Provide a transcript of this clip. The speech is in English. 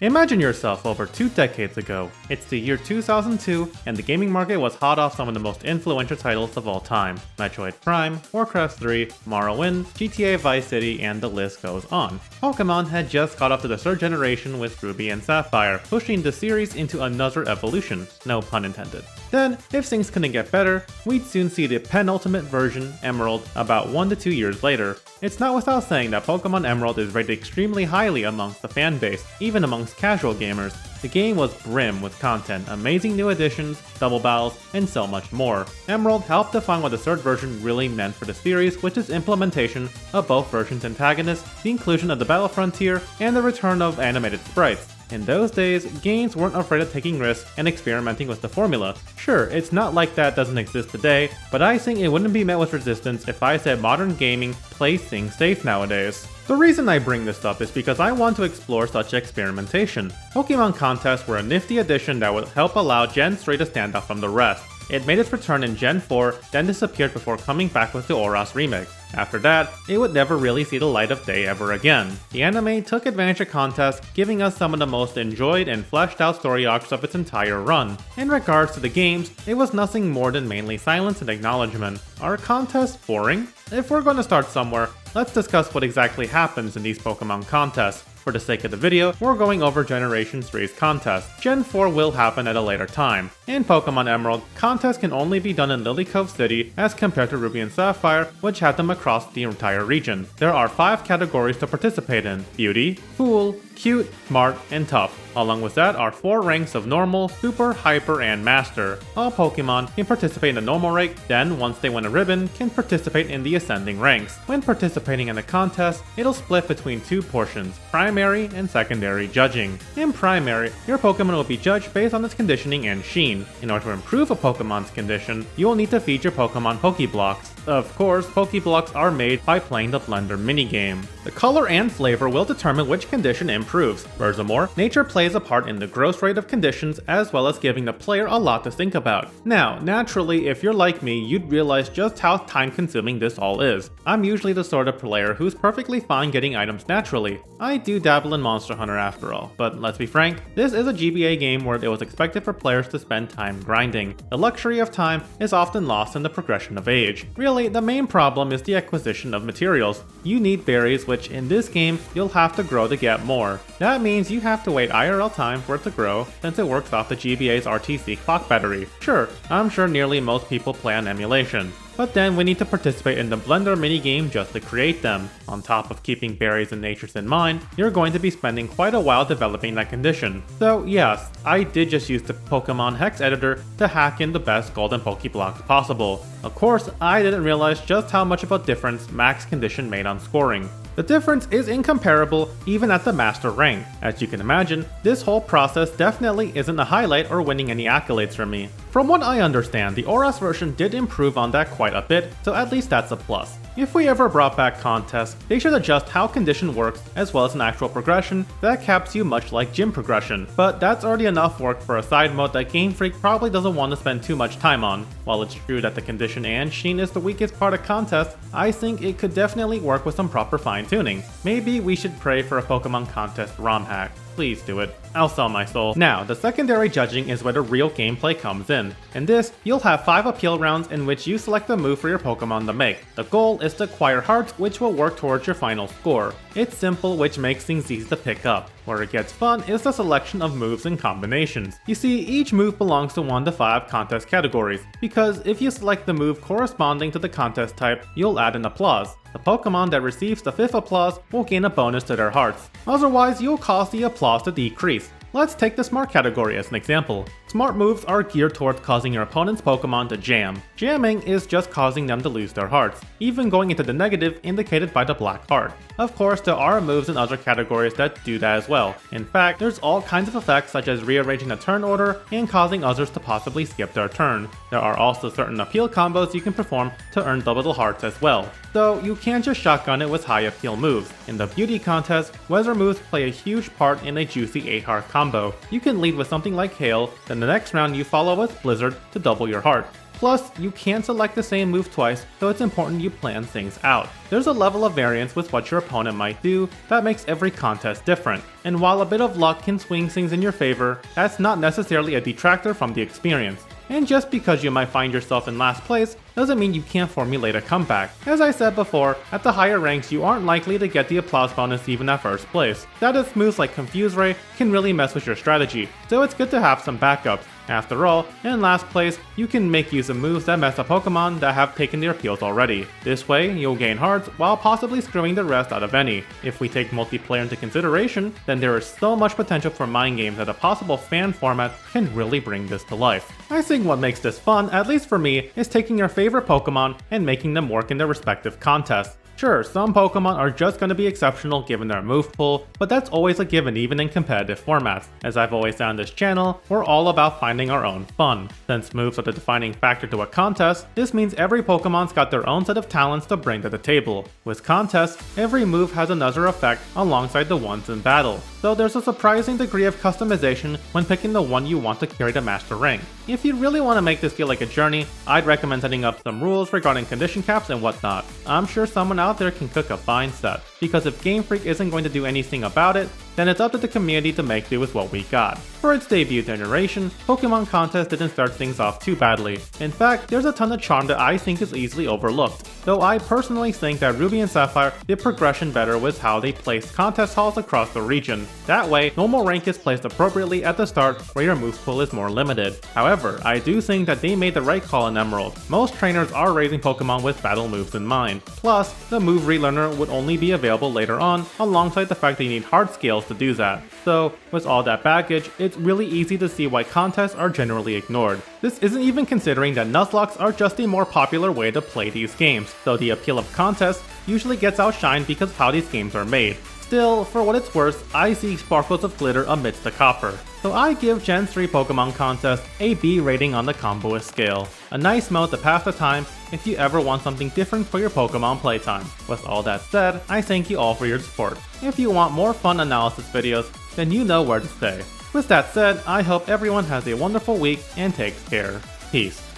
Imagine yourself over 2 decades ago. It's the year 2002, and the gaming market was hot off some of the most influential titles of all time. Metroid Prime, Warcraft 3, Morrowind, GTA Vice City, and the list goes on. Pokemon had just got off to the third generation with Ruby and Sapphire, pushing the series into another evolution, no pun intended. Then, if things couldn't get better, we'd soon see the penultimate version, Emerald, about 1 to 2 years later. It's not without saying that Pokemon Emerald is rated extremely highly amongst the fanbase, even amongst casual gamers. The game was brim with content, amazing new additions, double battles, and so much more. Emerald helped define what the third version really meant for the series, which is implementation of both versions' antagonists, the inclusion of the battle frontier, and the return of animated sprites. In those days, games weren't afraid of taking risks and experimenting with the formula. Sure, it's not like that doesn't exist today, but I think it wouldn't be met with resistance if I said modern gaming plays things safe nowadays. The reason I bring this up is because I want to explore such experimentation. Pokemon contests were a nifty addition that would help allow Gen 3 to stand out from the rest. It made its return in Gen 4, then disappeared before coming back with the ORAS remix. After that, it would never really see the light of day ever again. The anime took advantage of contests, giving us some of the most enjoyed and fleshed out story arcs of its entire run. In regards to the games, it was nothing more than mainly silence and acknowledgement. Are contests boring? If we're going to start somewhere, let's discuss what exactly happens in these Pokemon contests. For the sake of the video, we're going over Generation 3's contest. Gen 4 will happen at a later time. In Pokemon Emerald, contests can only be done in Lily Cove City as compared to Ruby and Sapphire, which had them across the entire region. There are 5 categories to participate in: Beauty, Cool, Cute, Smart, and Tough. Along with that are 4 ranks of Normal, Super, Hyper, and Master. All Pokemon can participate in the normal rank, then once they win a ribbon, can participate in the ascending ranks. When participating in a contest, it'll split between 2 portions: primary and secondary judging. In primary, your Pokemon will be judged based on its conditioning and sheen. In order to improve a Pokemon's condition, you will need to feed your Pokemon Pokeblocks. Of course, Pokeblocks are made by playing the Blender minigame. The color and flavor will determine which condition improves. Furthermore, nature plays a part in the growth rate of conditions as well as giving the player a lot to think about. Now, naturally, if you're like me, you'd realize just how time-consuming this all is. I'm usually the sort of player who's perfectly fine getting items naturally. I do dabble in Monster Hunter after all, but let's be frank, this is a GBA game where it was expected for players to spend time grinding. The luxury of time is often lost in the progression of age. Really, the main problem is the acquisition of materials. You need berries, which in this game, you'll have to grow to get more. That means you have to wait IRL time for it to grow, since it works off the GBA's RTC clock battery. Sure, I'm sure nearly most people play on emulation. But then we need to participate in the Blender minigame just to create them. On top of keeping berries and natures in mind, you're going to be spending quite a while developing that condition. So yes, I did just use the Pokemon Hex editor to hack in the best golden Pokeblocks possible. Of course, I didn't realize just how much of a difference max condition made on scoring. The difference is incomparable even at the master rank. As you can imagine, this whole process definitely isn't a highlight or winning any accolades for me. From what I understand, the ORAS version did improve on that quite a bit, so at least that's a plus. If we ever brought back contests, they should adjust how condition works as well as an actual progression that caps you much like gym progression. But that's already enough work for a side mode that Game Freak probably doesn't want to spend too much time on. While it's true that the condition and sheen is the weakest part of contests, I think it could definitely work with some proper fine-tuning. Maybe we should pray for a Pokemon contest ROM hack. Please do it. I'll sell my soul. Now, the secondary judging is where the real gameplay comes in. In this, you'll have 5 appeal rounds in which you select the move for your Pokemon to make. The goal is to acquire hearts, which will work towards your final score. It's simple, which makes things easy to pick up. Where it gets fun is the selection of moves and combinations. You see, each move belongs to 1 to 5 contest categories, because if you select the move corresponding to the contest type, you'll add an applause. The Pokemon that receives the 5th applause will gain a bonus to their hearts. Otherwise, you'll cause the applause to decrease. Let's take the Smart category as an example. Smart moves are geared towards causing your opponent's Pokemon to jam. Jamming is just causing them to lose their hearts, even going into the negative indicated by the black heart. Of course, there are moves in other categories that do that as well. In fact, there's all kinds of effects such as rearranging the turn order and causing others to possibly skip their turn. There are also certain appeal combos you can perform to earn double hearts as well. Though you can't just shotgun it with high appeal moves. In the beauty contest, weather moves play a huge part in a juicy 8-heart combo. You can lead with something like Hail, then the next round you follow with Blizzard to double your heart. Plus, you can't select the same move twice, so it's important you plan things out. There's a level of variance with what your opponent might do that makes every contest different, and while a bit of luck can swing things in your favor, that's not necessarily a detractor from the experience. And just because you might find yourself in last place doesn't mean you can't formulate a comeback. As I said before, at the higher ranks you aren't likely to get the applause bonus even at first place. Status moves like Confuse Ray can really mess with your strategy, so it's good to have some backups. After all, in last place, you can make use of moves that mess up Pokemon that have taken their appeals already. This way, you'll gain hearts while possibly screwing the rest out of any. If we take multiplayer into consideration, then there is so much potential for mind games that a possible fan format can really bring this to life. I think what makes this fun, at least for me, is taking your favorite Pokemon and making them work in their respective contests. Sure, some Pokemon are just going to be exceptional given their move pool, but that's always a given even in competitive formats. As I've always said on this channel, we're all about finding our own fun. Since moves are the defining factor to a contest, this means every Pokemon's got their own set of talents to bring to the table. With contests, every move has another effect alongside the ones in battle, so there's a surprising degree of customization when picking the one you want to carry to master rank. If you really want to make this feel like a journey, I'd recommend setting up some rules regarding condition caps and whatnot. I'm sure someone out there can cook a fine set, because if Game Freak isn't going to do anything about it, then it's up to the community to make do with what we got. For its debut generation, Pokemon Contest didn't start things off too badly. In fact, there's a ton of charm that I think is easily overlooked, though I personally think that Ruby and Sapphire did progression better with how they placed contest halls across the region. That way, normal rank is placed appropriately at the start where your move pool is more limited. However, I do think that they made the right call in Emerald. Most trainers are raising Pokemon with battle moves in mind. Plus, the move relearner would only be available later on, alongside the fact that you need hard scales to do that. So, with all that baggage, it's really easy to see why contests are generally ignored. This isn't even considering that Nuzlocke are just a more popular way to play these games, so the appeal of contests usually gets outshined because of how these games are made. Still, for what it's worth, I see sparkles of glitter amidst the copper. So I give Gen 3 Pokemon Contest a B rating on the Comboist scale. A nice mode to pass the time if you ever want something different for your Pokemon playtime. With all that said, I thank you all for your support. If you want more fun analysis videos, then you know where to stay. With that said, I hope everyone has a wonderful week and takes care. Peace.